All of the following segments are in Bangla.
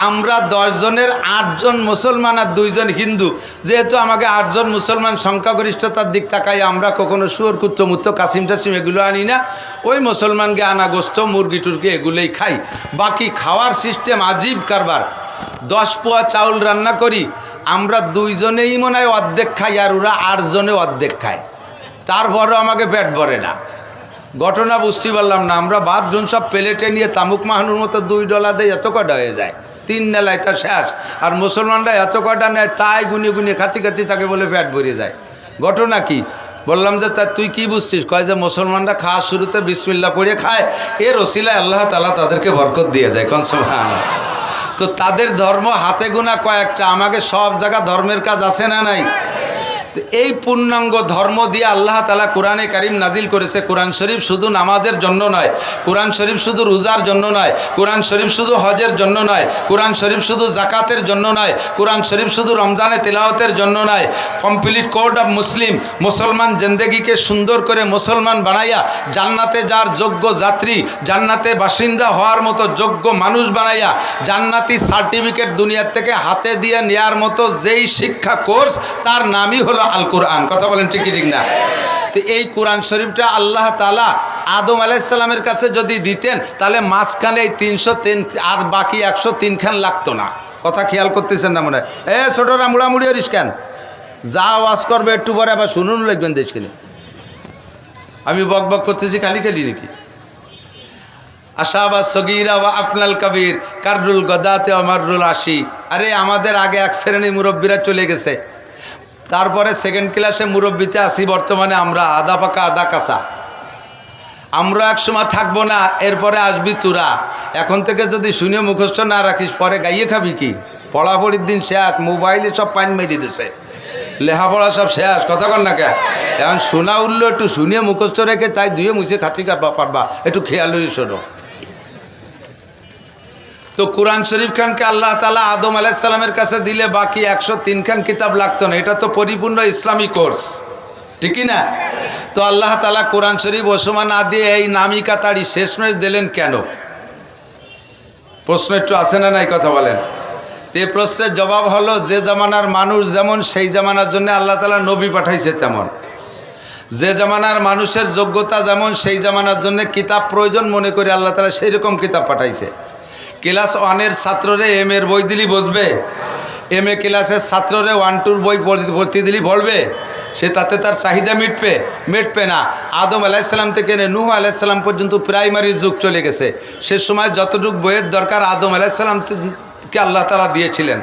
আমরা 10 জনের 8 জন মুসলমান আর 2 জন হিন্দু, যেহেতু আমাকে 8 জন মুসলমান সংখ্যাগরিষ্ঠতার দিক তাকাই আমরা কখনো শুয়োর কুত্তমুত্ত কাসিম টাসিম এগুলো আনি না। ওই মুসলমানকে আনা গোস্ত মুরগি টুরগি এগুলোই খাই। বাকি খাওয়ার সিস্টেম আজীব কারবার। 10 পোয়া চাউল রান্না করি, আমরা 2 জনেই মনে হয় অর্ধেক খাই, আর ওরা 8 জনে অর্ধেক খায়। তারপরও আমাকে পেট ভরে না। ঘটনা বুঝতে পারলাম না। আমরা 5 জন সব প্লেটে নিয়ে তামুক মাহানুর মতো $2 দিয়ে এত কটা হয়ে যায়, 3 নেলায় তা শেষ। আর মুসলমানরা এত কটা নেয়, তাই গুনিয়ে গুনিয়ে খাতি খাতি তাকে বলে পেট ভরে যায়। ঘটনা কি বললাম যে তা তুই কি বুঝছিস? কয় যে মুসলমানরা খাওয়ার শুরুতে বিসমিল্লাহ পড়ে খায়, এর ওসিলায় আল্লাহ তাআলা তাদেরকে বরকত দিয়ে দেয়। কোন সুবহানাল্লাহ। তো তাদের ধর্ম হাতে গোনা কয়েকটা, আমাকে সব জায়গা ধর্মের কাজ আছে না নাই? এই পূর্ণাঙ্গ ধর্ম দিয়ে আল্লাহ তাআলা কোরআনে কারীম নাজিল করেছে। কোরআন শরীফ শুধু নামাজের জন্য নয়, কোরআন শরীফ শুধু রোজার জন্য নয়, কোরআন শরীফ শুধু হজের জন্য নয়, কোরআন শরীফ শুধু যাকাতের জন্য নয়, কোরআন শরীফ শুধু রমজানে তিলাওয়াতের জন্য নয়। কমপ্লিট কোড অফ মুসলিম, মুসলমান জিন্দেগিকে সুন্দর করে মুসলমান বানাইয়া জান্নাতে যার যোগ্য যাত্রী, জান্নাতে বাসিন্দা হওয়ার মতো যোগ্য মানুষ বানাইয়া জান্নাতি সার্টিফিকেট দুনিয়ার থেকে হাতে দিয়ে নেয়ার মতো যেই শিক্ষা কোর্স, তার নামই হলো আল কোরআন। কথা বলেন ঠিক কি ঠিক না? তো এই কোরআন শরীফটা আল্লাহ তাআলা আদম আলাইহিস সালামের কাছে যদি দিতেন, তাহলে মাঝখানে এই 303 আর বাকি 103 খান লাগতো না। কথা খেয়াল করতেছেন না মনে হয়? ছোটরা মুড়ামুড়ি হরিস কেন? যা ওয়াজ করবে একটু পরে আবার শুনুন লিখবেন দেশকে। আমি বক বক করতেছি খালি খালি নাকি? আশাবা সগীরা ওয়া আফনাল কবির কাররুল গদাতে অমারুল আশি। আরে আমাদের আগে এক শ্রেণীর মুরব্বীরা চলে গেছে, তারপরে সেকেন্ড ক্লাসে মুরব্বিতে আসি। বর্তমানে আমরা আদা পাকা আদা কাঁচা। আমরা এক সময় থাকবো না, এরপরে আসবি তোরা। এখন থেকে যদি শুনে মুখস্থ না রাখিস, পরে গাইয়ে খাবি কি? পড়াপড়ির দিন শেষ, মোবাইলে সব পাইন মেরে দিছে, লেখাপড়া সব শেষ। কথা কন না কে? এখন শোনা উঠলো, একটু শুনিয়ে মুখস্থ রেখে তাই ধুয়ে মুছে খাতি পারবা, একটু খেয়াল শোনো। তো কোরআন শরীফ খানকে আল্লাহ তাআলা আদম আলাইহিস সালামের কাছে দিলে বাকি 103 খান কিতাব লাগতো না। এটা তো পরিপূর্ণ ইসলামী কোর্স, ঠিকই না? তো আল্লাহ তাআলা কোরআন শরীফ ওসমা না দিয়ে এই নামি কাতাড়ি শেষমেশ দিলেন কেন? প্রশ্ন একটু আসে না নাই? কথা বলেন। তো এই প্রশ্নের জবাব হলো, যে জামানার মানুষ যেমন সেই জামানার জন্য আল্লাহ তাআলা নবী পাঠাইছে তেমন। যে জামানার মানুষের যোগ্যতা যেমন সেই জামানার জন্য কিতাব প্রয়োজন মনে করে আল্লাহ তাআলা সেই রকম কিতাব পাঠাইছে। ক্লাস 1-এর ছাত্ররে এম এর বই দিলি বসবে? এম এ ক্লাসের ছাত্ররে 1-2 বই ভর্তি দিলি পড়বে? সে তাতে তার চাহিদা মিটবে না। আদম আলাইহিস সালাম থেকে নূহ আলাইহিস সালাম পর্যন্ত প্রাইমারির যুগ চলে গেছে। সে সময় যতটুকু বইয়ের দরকার আদম আলাইহিস সালামকে আল্লাহ তাআলা দিয়েছিলেন।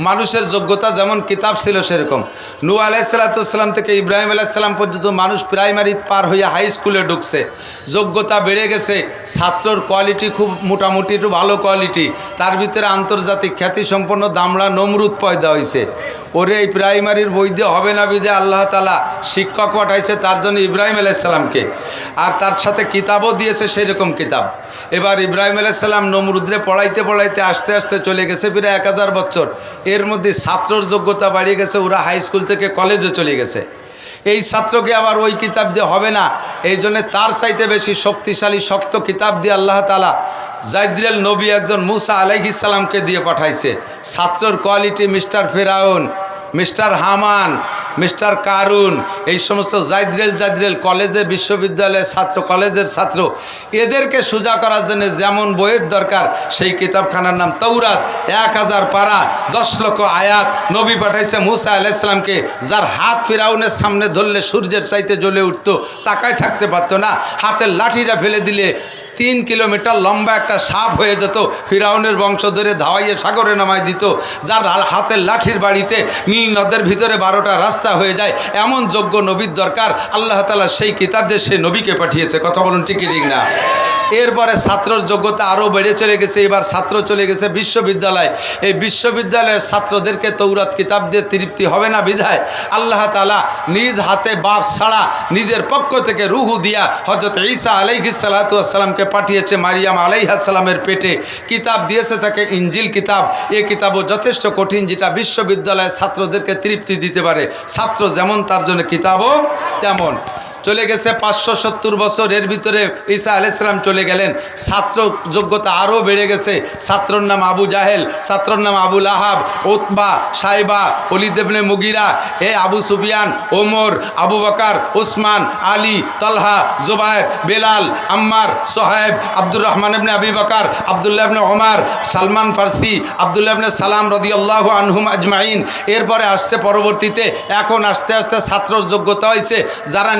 মানুষের যোগ্যতা যেমন কিতাব ছিল সেরকম। নূহ আলাইহিস সালাম থেকে ইব্রাহিম আলাইহিস সালাম পর্যন্ত মানুষ প্রাইমারি পার হয়ে হাই স্কুলে ঢুকছে। যোগ্যতা বেড়ে গেছে, ছাত্রর কোয়ালিটি খুব মোটামুটি একটু ভালো কোয়ালিটি। তার ভিতরে আন্তর্জাতিক খ্যাতিসম্পন্ন দামড়া নমরুদ পয়দা হয়েছে। ওরে এই প্রাইমারির বই দিয়ে হবে না বিধে আল্লাহ তাআলা শিক্ষক পাঠাইছে তার জন্য ইব্রাহিম আলাইহিস সালামকে, আর তার সাথে কিতাবও দিয়েছে সেই রকম কিতাব। এবার ইব্রাহিম আলাইহিস সালাম নমরুদরে পড়াইতে পড়াইতে আস্তে আস্তে চলে গেছে প্রায় 1000 বছর। এর মধ্যে ছাত্রর যোগ্যতা বাড়িয়ে গেছে, ওরা হাই স্কুল থেকে কলেজে চলে গেছে। এই ছাত্রকে আবার ওই কিতাব দিয়ে হবে না, এই জন্য তার চাইতে বেশি শক্তিশালী শক্ত কিতাব দিয়ে আল্লাহ তাআলা জাইদ্রেল নবী একজন মুসা আলাইহিস সালামকে দিয়ে পাঠাইছে। ছাত্রর কোয়ালিটি মিস্টার ফেরাউন, মিস্টার হামান, মিস্টার কারুন, এই সমস্ত জাইদ্রেল কলেজে বিশ্ববিদ্যালয়ের ছাত্র, কলেজের ছাত্র, এদেরকে সোজা করার জন্য যেমন বইয়ের দরকার সেই কিতাবখানার নাম তৌরাত। 1000 পারা, 10 লক্ষ আয়াত নবী পাঠাইছে মুসা আলাইহিস সালামকে, যার হাত ফিরাউনের সামনে ধরলে সূর্যের চাইতে জ্বলে উঠতো, তাকায় থাকতে পারতো না। হাতের লাঠিটা ফেলে দিলে 3 কিলোমিটার লম্বা একটা সাপ হয়ে যেত, ফিরাউনের বংশ ধরে ধাওয়াইয়ে সাগরে নামাই দিত। যার হাতের লাঠির বাড়িতে নীল নদের ভিতরে 12টা রাস্তা হয়ে যায়, এমন যোগ্য নবীর দরকার। আল্লাহ তাআলা সেই কিতাব দিয়ে সেই নবীকে পাঠিয়েছে। কথা বলুন ঠিক কি ঠিক না? এরপরে ছাত্রর যোগ্যতা আরও বেড়ে চলে গেছে। এবার ছাত্র চলে গেছে বিশ্ববিদ্যালয়। এই বিশ্ববিদ্যালয়ের ছাত্রদেরকে তৌরাত কিতাব দিয়ে তৃপ্তি হবে না বিধায় আল্লাহ তাআলা নিজ হাতে বাপ ছাড়া নিজের পক্ষ থেকে রুহু দিয়া হযরত ঈসা আলাইহিস সালাতু ওয়াস সালামকে পাঠিয়েছে মারিয়াম আলাইহিস সালামের পেটে। কিতাব দিয়েছে তাকে ইনজিল কিতাব। এই কিতাবও যথেষ্ট কঠিন, যেটা বিশ্ববিদ্যালয়ের ছাত্রদেরকে তৃপ্তি দিতে পারে। ছাত্র যেমন তার জন্য কিতাবও তেমন। চলে গেছে 570 বছর। এর ভিতরে ঈসা আলাইহিস সালাম চলে গেলেন। ছাত্র যোগ্যতা আরও বেড়ে গেছে। ছাত্রর নাম আবু জাহেল, ছাত্রর নাম আবু লাহাব, উতবা, সাইবা, ওলিদ ইবনে মুগিরা, আবু সুফিয়ান, ওমর, আবু বকর, উসমান, আলী, তালহা, জুবায়ের, বেলাল, আম্মার, সোহাইব, আব্দুর রহমান ইবনে আবি বকর, আব্দুল্লাহ ইবনে ওমর, সালমান ফার্সি, আব্দুল্লাহ ইবনে সালাম রাদিয়াল্লাহু আনহুম আজমাইন। এরপরে আসছে পরবর্তীতে, এখন আস্তে আস্তে ছাত্রর যোগ্যতা হয়েছে যারা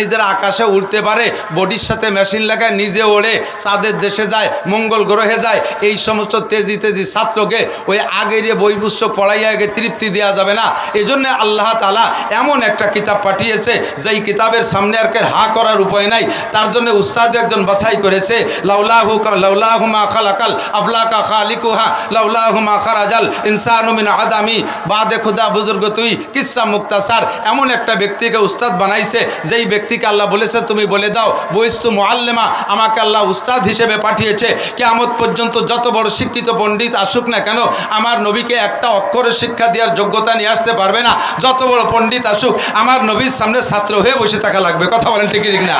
নিজেরা আকাশে উড়তে পারে, বডির সাথে মেশিন লাগায়, নিজে ওড়ে, চাঁদের দেশে যায়, মঙ্গল গ্রহে যায়। এই সমস্ত তেজি ছাত্রকে ওই আগের বই পুস্তক পড়াইয়া আগে তৃপ্তি দেওয়া যাবে না। এজন্য আল্লাহ তাআলা এমন একটা কিতাব পাঠিয়েছে যেই কিতাবের সামনে আর হা করার উপায় নাই। তার জন্য উস্তাদ একজন বাছাই করেছে, লাউলাহু মা খালাকাল আফলাকা খালিকুহা লাউলাহু মা খারাজাল ইনসানু মিন আদামি বাদে খুদা বুজুর্গ তুই কিসসা মুক্তাসার। এমন একটা ব্যক্তিকে উস্তাদ বানাইছে যেই ব্যক্তিকে আল্লাহ বলেছে তুমি বলে দাও বইস্তু মুআল্লিমা, আমাকে আল্লাহ উস্তাদ হিসেবে পাঠিয়েছে। কিয়ামত পর্যন্ত যত বড় শিক্ষিত পণ্ডিত আসুক না কেন, আমার নবীকে একটা অক্ষরের শিক্ষা দেওয়ার যোগ্যতা নিয়ে আসতে পারবে না। যত বড় পণ্ডিত আসুক, আমার নবীর সামনে ছাত্র হয়ে বসে থাকা লাগবে। কথা বলেন ঠিক না?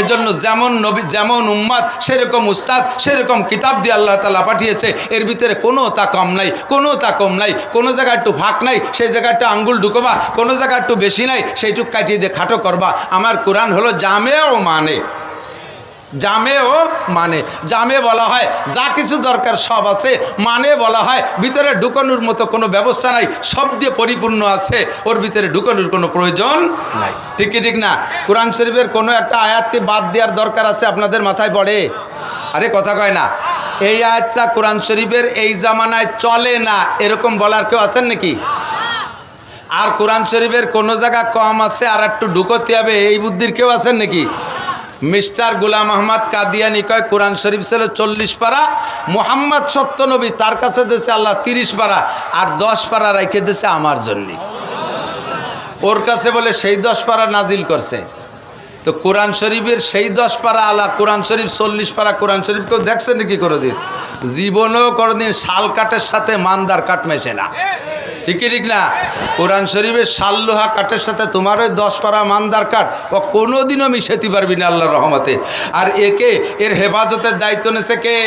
এজন্য যেমন নবী যেমন উম্মাদ সেরকম উস্তাদ সেরকম কিতাব দিয়ে আল্লাহ তাআলা পাঠিয়েছে। এর ভিতরে কোনো তা কম নাই, কোনো তা কম নাই, কোনো জায়গায় একটু ফাঁক নাই সেই জায়গায় একটু আঙ্গুল ঢুকবা, কোনো জায়গায় একটু বেশি নাই সেইটুক কাটিয়ে দিয়ে খাটো করবা। আমার কোরআন হলো জামে ও মানে, জামে ও মানে। জামে বলা হয় যা কিছু দরকার সব আছে, মানে বলা হয় ভিতরে ঢুকানোর মতো কোনো ব্যবস্থা নাই, সব দিয়ে পরিপূর্ণ আছে, ওর ভিতরে ঢুকানোর কোনো প্রয়োজন নাই। ঠিক না? কোরআন শরীফের কোনো একটা আয়াতকে বাদ দেওয়ার দরকার আছে আপনাদের মাথায় পড়ে? আরে কথা কয় না। এই আয়াতটা কোরআন শরীফের এই জামানায় চলে না এরকম বলার কেউ আছেন নাকি? আর কোরআন শরীফের কোনো জায়গা কম আছে আর একটু ঢুকোতে হবে এই বুদ্ধির কেউ আছেন নাকি? মিস্টার গোলাম আহমদ কাদিয়ানি কয় কোরআন শরীফ ছিল 40 পারা, মুহাম্মদ সত্য নবী তার কাছে দিয়েছে আল্লাহ 30 পারা, আর 10 পারা রেখে দিয়েছে আমার জন্যে। ওর কাছে বলে সেই 10 পারা নাজিল করছে। তো কোরআন শরীফের সেই 10 পারা আলা, কোরআন শরীফ 40 পারা। কোরআন শরীফ কেউ দেখছে নাকি কোনোদিন? জীবনেও কোনোদিন শাল কাঠের সাথে মানদার কাঠ মেশে না। ঠিক না? কোরআন শরীফের শাল্লোহা কাঠের সাথে তোমার ওই 10 পারা মানদার কাঠ ও কোনোদিনও মিশাতে পারবি না আল্লাহর রহমতে। আর এর হেফাজতের দায়িত্ব নেছে কে?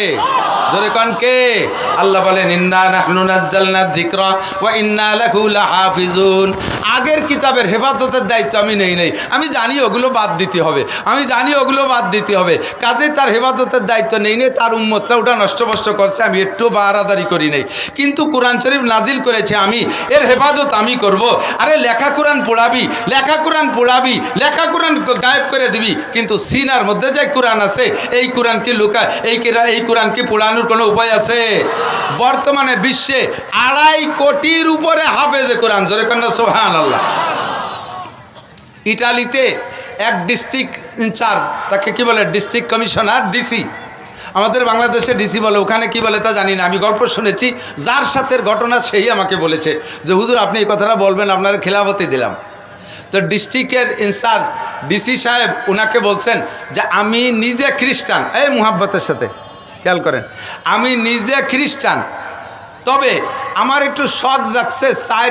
জোরে কোন কে? আল্লাহ বলেন ইন্না নাহনু নাযালনা যিকরা ওয়া ইন্না লাহু লাহাফিজুন। আগের কিতাবের হেফাজতের দায়িত্ব আমি নেই। আমি জানি ওগুলো বাদ দিতে হবে, কাজে তার হেফাজতের দায়িত্ব নেই। তার উম্মতরা ওটা নষ্ট করছে, আমি একটু বাড়াদারি করি নাই। কিন্তু কোরআন শরীফ নাজিল করেছে আমি, এর হেফাজত আমি করব। আরে লেখা কোরআন পড়াবি, লেখা কোরআন গায়েব করে দিবি, কিন্তু সিনার মধ্যে যে কোরআন আছে এই কোরআন কি এই কোরআন কি পড়ানোর কোনো উপায় আছে? বর্তমানে বিশ্বে 2.5 কোটির উপরে হাফেজে কোরআন। জোরে কন্যা সুবহানাল্লাহ। ইটালিতে এক ডিস্ট্রিক্ট ইনচার্জ, তাকে কি বলে ডিস্ট্রিক্ট কমিশনার, ডিসি। আমাদের বাংলাদেশে ডিসি বলে, ওখানে কি বলে তা জানি না, আমি গল্প শুনেছি। যার সাথে ঘটনা সেই আমাকে বলেছে যে হুজুর আপনি এই কথাটা বলবেন, আপনার খেলাফতি দিলাম। তো ডিস্ট্রিক্টের ইনচার্জ ডিসি সাহেব ওনাকে বলছেন যে আমি নিজে খ্রিস্টান, এই মুহাব্বতের সাথে খেয়াল করেন, আমি নিজে খ্রিস্টান, তবে আমার একটু শখ জাগছে 4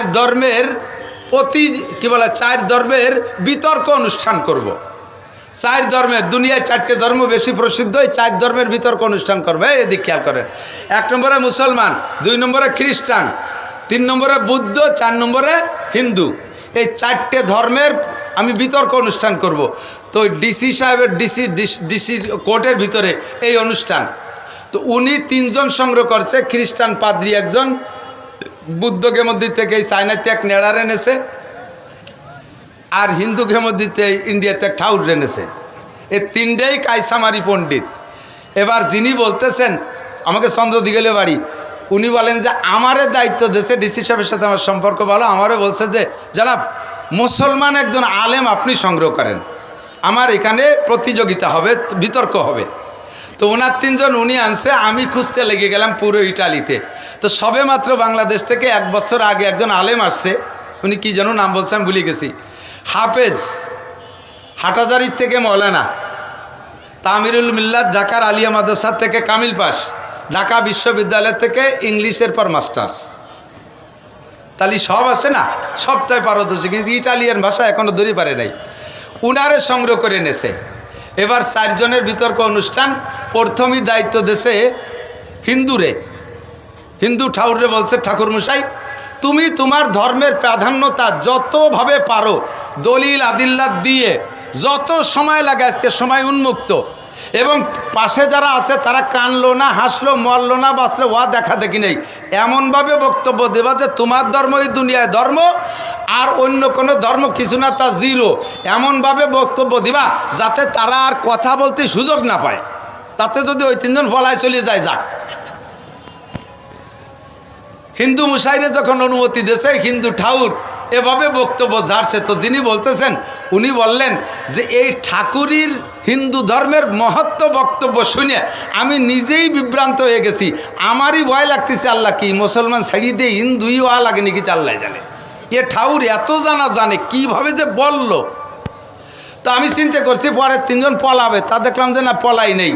ধর্মের বিতর্ক অনুষ্ঠান করব। 4 ধর্মের, দুনিয়ায় 4টে ধর্ম বেশি প্রসিদ্ধ, এই 4 ধর্মের বিতর্ক অনুষ্ঠান করবে। এদিক খেয়াল করেন, 1 নম্বরে মুসলমান, 2 নম্বরে খ্রিস্টান, 3 নম্বরে বুদ্ধ, 4 নম্বরে হিন্দু। এই 4টে ধর্মের আমি বিতর্ক অনুষ্ঠান করব। তো ডিসি সাহেবের ডিসি কোর্টের ভিতরে এই অনুষ্ঠান। তো উনি 3 জন সংগ্রহ করছে, খ্রিস্টান পাদ্রী একজন, বুদ্ধকে মন্দির থেকে এই চায়নাতে এক নেড়ার এনেছে, আর হিন্দুকে মন্দিরতে ইন্ডিয়াতে এক ঠাউর এনেছে। এই 3টেই কায়সামারি পণ্ডিত। এবার যিনি বলতেছেন, আমাকে চন্দ্র দিগেলে বাড়ি, উনি বলেন যে আমারে দায়িত্ব দিয়েছে, ডিসি সাহেবের সাথে আমার সম্পর্ক ভালো, আমারও বলছে যে জনাব মুসলমান একজন আলেম আপনি সংগ্রহ করেন, আমার এখানে প্রতিযোগিতা হবে, বিতর্ক হবে। তো ওনার 3 জন উনি আনছে, আমি খুঁজতে লেগে গেলাম পুরো ইটালিতে। তো সবে মাত্র বাংলাদেশ থেকে 1 বছর আগে একজন আলেম আসছে, উনি কি যেন নাম বলছে আমি ভুলে গেছি, হাফেজ, হাটাজারির থেকে মৌলানা, তামিরুল মিল্লাত ঢাকার আলিয়া মাদ্রাসা থেকে কামিল পাস, ঢাকা বিশ্ববিদ্যালয় থেকে ইংলিশের পর মাস্টার্স। তাহলে সব আছে না, সবটাই পারদর্শী, কিন্তু ইটালিয়ান ভাষা এখনও ধরে পারে নাই। উনারে সংগ্রহ করে নেছে। এবার 4 জনের বিতর্ক অনুষ্ঠান। প্রথমই দায়িত্ব দেশে হিন্দুরে, হিন্দু ঠাকুরে বলছে, ঠাকুর মশাই তুমি তোমার ধর্মের প্রাধান্যতা যতভাবে পারো দলিল আদিল্লা দিয়ে যত সময় লাগে, আজকে সময় উন্মুক্ত, এবং পাশে যারা আছে তারা কানলো না, হাসলো, মরলো না, বাঁচলো, ওয়া দেখা দেখি নেই, এমনভাবে বক্তব্য দেবা যে তোমার ধর্মই দুনিয়ায় ধর্ম, আর অন্য কোনো ধর্ম কিছু না, তা জিরো। এমনভাবে বক্তব্য দিবা যাতে তারা আর কথা বলতে সুযোগ না পায়। তাতে যদি ওই 3 জন পলায় চলে যায়, যাক। হিন্দু মুসাইরে যখন অনুমতি দিয়েছে, হিন্দু ঠাকুর এভাবে বক্তব্য ঝাড়ছে। তো যিনি বলতেছেন উনি বললেন যে এই ঠাকুরের হিন্দু ধর্মের মহত্ব বক্তব্য শুনে আমি নিজেই বিভ্রান্ত হয়ে গেছি। আমারই ভয় লাগতেছে, আল্লাহ কি মুসলমান ছাড়িয়ে দিয়ে হিন্দুই ওয়া লাগে নাকি, আল্লাহ জানে। এ ঠাকুর এত জানে কিভাবে যে বলল। তো আমি চিন্তা করছি পরে 3 জন পলাবে, তা দেখলাম যে না, পলাই নেই।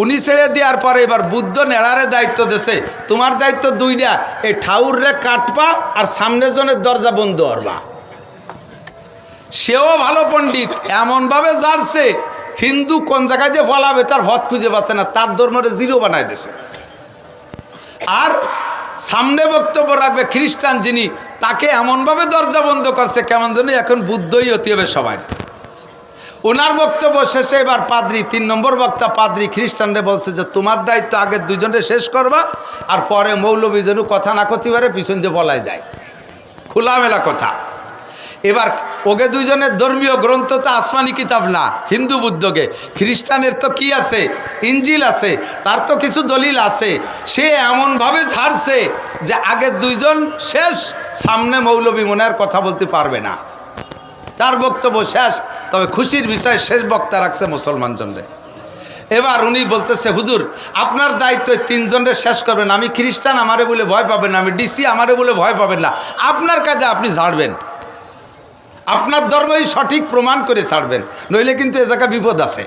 উনি ছেড়ে দেওয়ার পরে এবার বুদ্ধ নেড়ারে দায়িত্ব দিয়েছে, তোমার দায়িত্ব 2টা, এই ঠাউরে কাটবা আর সামনের জনের দরজা বন্ধ করবা। সেও ভালো পণ্ডিত, এমনভাবে জানছে হিন্দু কোন জায়গায় যে বলাবে তার হদ খুঁজে পাচ্ছে না, তার ধর্মরে জিরো বানায় দিয়েছে। আর সামনে বক্তব্য রাখবে খ্রিস্টান যিনি, তাকে এমনভাবে দরজা বন্ধ করছে কেমন যেন এখন বুদ্ধই হতে হবে সবাই। ওনার বক্তব্য শেষে এবার পাদ্রী, 3 নম্বর বক্তা পাদ্রী খ্রিস্টানরে বলছে যে তোমার দায়িত্ব আগে 2 জনরে শেষ করবা, আর পরে মৌলবী যেন কথা না করতে পারে, পিছন দিয়ে বলাই যায়, খোলামেলা কথা। এবার ওকে 2 জনের ধর্মীয় গ্রন্থ তো আসমানি কিতাব না, হিন্দু বুদ্ধকে। খ্রিস্টানের তো কি আছে, ইঞ্জিল আছে, তার তো কিছু দলিল আছে। সে এমনভাবে ছাড়ছে যে আগে 2 জন শেষ, সামনে মৌলবী মনে আর কথা বলতে পারবে না। তার বক্তব্য শেষ। তবে খুশির বিষয় শেষ বক্তা রাখছে মুসলমান জনরে। এবার উনি বলতেছে, হুজুর আপনার দায়িত্ব 3 জনরে শেষ করবেন। আমি খ্রিস্টান, আমারে বলে ভয় পাবেন না, আমি ডিসি, আমারে বলে ভয় পাবেন না, আপনার কাজে আপনি ছাড়বেন, আপনার ধর্মই সঠিক প্রমাণ করে ছাড়বেন, নইলে কিন্তু এ জায়গায় বিপদ আছে।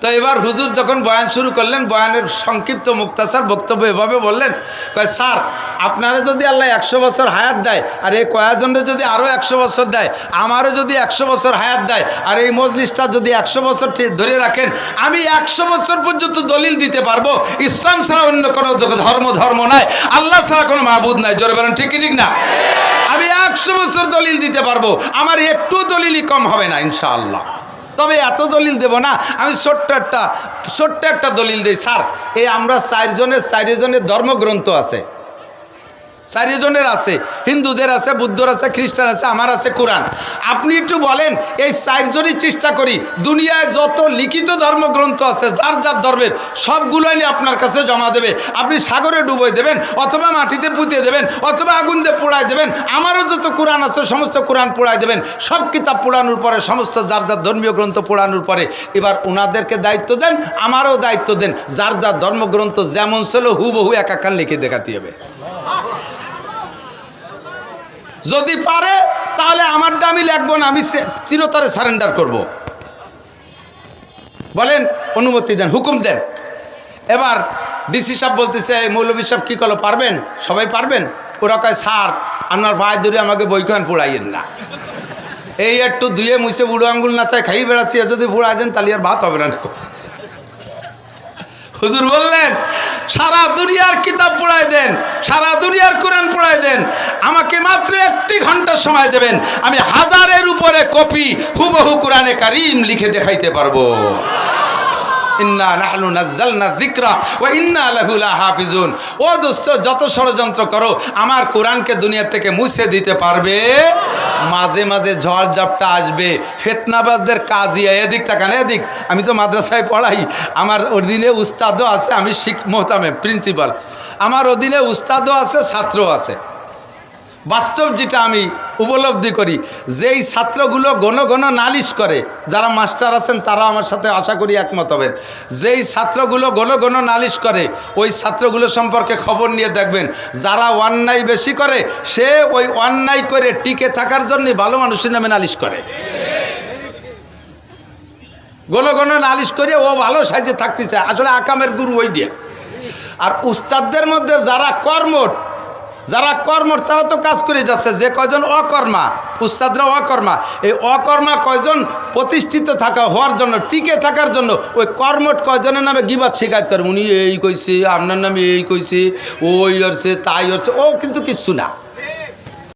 তো এবার হুজুর যখন বয়ান শুরু করলেন, বয়ানের সংক্ষিপ্ত মুক্তাসার বক্তব্য এভাবে বললেন, কয় স্যার আপনারা যদি আল্লাহ 100 বছর হায়াত দেয়, আর এই কয়েকজনের যদি আরও 100 বছর দেয়, আমারও যদি 100 বছর হায়াত দেয়, আর এই মজলিসটা যদি 100 বছর ধরে রাখেন, আমি 100 বছর পর্যন্ত দলিল দিতে পারবো ইসলাম ছাড়া অন্য কোনো ধর্ম নাই, আল্লাহ ছাড়া কোনো মাবুদ নাই। জোরে বলেন ঠিক ঠিক না? আমি 100 বছর দলিল দিতে পারবো, আমার একটু দলিলই কম হবে না ইনশাআল্লাহ। তবে এত দলিল দেব না, আমি ছোট্ট একটা দলিল দিই। স্যার এই আমরা 4 জনের ধর্মগ্রন্থ আছে, 4 জনের আছে, হিন্দুদের আছে, বুদ্ধর আছে, খ্রিস্টান আছে, আমার আছে কোরআন। আপনি একটু বলেন এই 4 জনই চেষ্টা করি, দুনিয়ায় যত লিখিত ধর্মগ্রন্থ আছে যার যার ধর্মের সবগুলোই আপনার কাছে জমা দেবে। আপনি সাগরে ডুবই দেবেন, অথবা মাটিতে পুঁতে দেবেন, অথবা আগুন দিয়ে পোড়ায় দেবেন, আমারও যত কোরআন আছে সমস্ত কোরআন পোড়ায় দেবেন। সব কিতাব পোড়ানোর পরে, সমস্ত যার যার ধর্মীয় গ্রন্থ পোড়ানোর পরে এবার ওনাদেরকে দায়িত্ব দেন, আমারও দায়িত্ব দেন, যার যার ধর্মগ্রন্থ যেমন ছিল হুবহু একাকার লিখে দেখাতে হবে। যদি পারে তাহলে আমারটা আমি লিখবো না, আমি চিরতরে সারেন্ডার করব। বলেন অনুমতি দেন, হুকুম দেন। এবার ডিসি সাহেব বলতেছে, মৌলভী সাহেব কী করলো, পারবেন? সবাই পারবেন? ওরা কয় স্যার আপনার ভাই ধরে আমাকে বইখান পোড়াইয়েন না, এই একটু ধুয়ে মুছে বুড়ো আঙ্গুল না চাই খাই বেড়াচ্ছি, যদি পোড়াই দেন তাহলে আর ভাত হবে না। হুজুর বললেন সারা দুনিয়ার কিতাব পড়ায় দেন, সারা দুনিয়ার কোরআন পড়ায় দেন, আমাকে মাত্র 1 ঘন্টা সময় দেবেন, আমি 1000-এর উপরে কপি হুবহু কোরআনে কারীম লিখে দেখাইতে পারবো। ইন্না নাহনু নাযালনা যিকরা ওয়া ইন্না লাহু লাহাফিজুন। ও দোস্ত, যত ষড়যন্ত্র করো আমার কোরআনকে দুনিয়া থেকে মুছে দিতে পারবে? মাঝে মাঝে ঝড় ঝাপটা আসবে, ফিতনাবাজদের কাজিয়া। এদিক তাকান, এদিক। আমি তো মাদ্রাসায় পড়াই, আমার অধীনে উস্তাদও আছে, আমি মোহতামেম প্রিন্সিপাল, আমার অধীনে উস্তাদও আছে, ছাত্রও আছে। বাস্তব যেটা আমি উপলব্ধি করি, যেই ছাত্রগুলো ঘন ঘন নালিশ করে, যারা মাস্টার আছেন তারা আমার সাথে আশা করি একমত হবেন, যেই ছাত্রগুলো ঘন ঘন নালিশ করে ওই ছাত্রগুলো সম্পর্কে খবর নিয়ে দেখবেন, যারা অন্যায় বেশি করে সে ওই অন্যায় করে টিকে থাকার জন্য ভালো মানুষের নামে নালিশ করে। ঘন ঘন নালিশ করে ও ভালো সাইজে থাকতে চায়, আসলে আকামের গুরু ওই দিয়ে। আর উস্তাদদের মধ্যে যারা কর্মঠ, যারা কর্মর তারা তো কাজ করে যাচ্ছে, যে কয়জন অকর্মা, উস্তাদরা অকর্মা, এই অকর্মা কয়জন প্রতিষ্ঠিত হওয়ার জন্য, টিকে থাকার জন্য ওই কর্মট কয়জনের নামে গিবাত শিকায়ত করে, উনি এই কইছে, আপনার নামে এই কইছে, ওই হচ্ছে তাই হচ্ছে, ও কিন্তু কিচ্ছু না।